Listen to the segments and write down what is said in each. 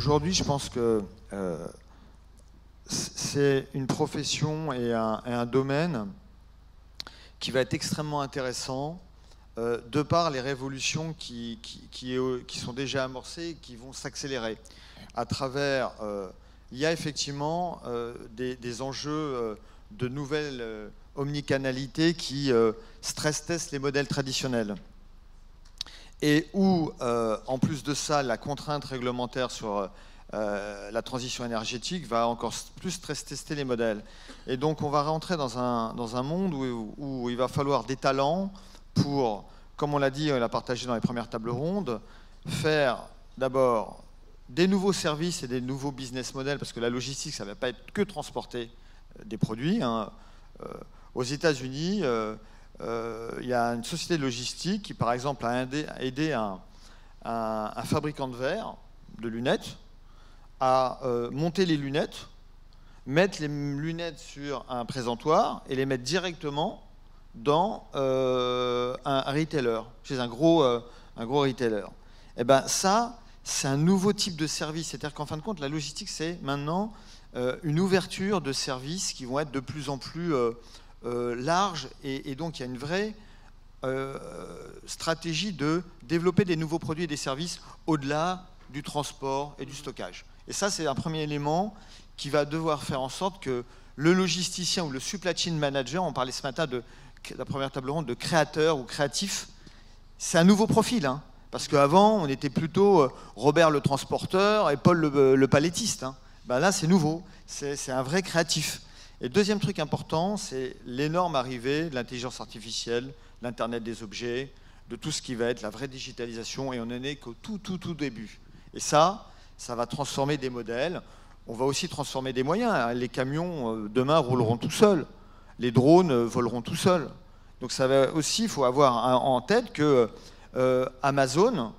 Aujourd'hui, je pense que c'est une profession et un domaine qui va être extrêmement intéressant de par les révolutions qui sont déjà amorcées et qui vont s'accélérer. À travers, il y a effectivement des enjeux de nouvelles omnicanalités qui stress-testent les modèles traditionnels. Et où, en plus de ça, la contrainte réglementaire sur la transition énergétique va encore plus stress-tester les modèles. Et donc, on va rentrer dans un monde où il va falloir des talents pour, comme on l'a dit, on l'a partagé dans les premières tables rondes, faire d'abord des nouveaux services et des nouveaux business models, parce que la logistique, ça ne va pas être que transporter des produits. Aux États-Unis, il y a une société de logistique qui, par exemple, a aidé un fabricant de verre, de lunettes, à monter les lunettes, mettre les lunettes sur un présentoir et les mettre directement dans un retailer, chez un gros retailer. Et ben ça, c'est un nouveau type de service. C'est-à-dire qu'en fin de compte, la logistique, c'est maintenant une ouverture de services qui vont être de plus en plus large, et donc il y a une vraie stratégie de développer des nouveaux produits et des services au-delà du transport et du stockage. Et ça, c'est un premier élément qui va devoir faire en sorte que le logisticien ou le supply chain manager, on parlait ce matin de la première table ronde de créateur ou créatif, c'est un nouveau profil, hein, parce qu'avant, on était plutôt Robert le transporteur et Paul le palettiste. Hein. Ben là, c'est nouveau, c'est un vrai créatif. Et deuxième truc important, c'est l'énorme arrivée de l'intelligence artificielle, l'Internet des objets, de tout ce qui va être la vraie digitalisation, et on n'en est qu'au tout début. Et ça va transformer des modèles. On va aussi transformer des moyens. Les camions, demain, rouleront tout seuls. Les drones voleront tout seuls. Donc ça va aussi, il faut avoir en tête que Amazon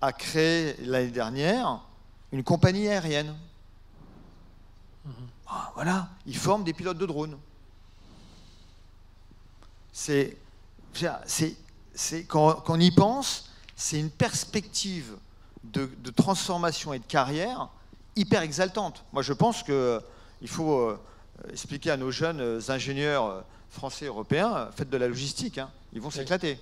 a créé l'année dernière une compagnie aérienne. Voilà, ils forment des pilotes de drones. Quand on y pense, c'est une perspective de transformation et de carrière hyper exaltante. Moi, je pense qu'il faut expliquer à nos jeunes ingénieurs français et européens, faites de la logistique, hein, ils vont s'éclater.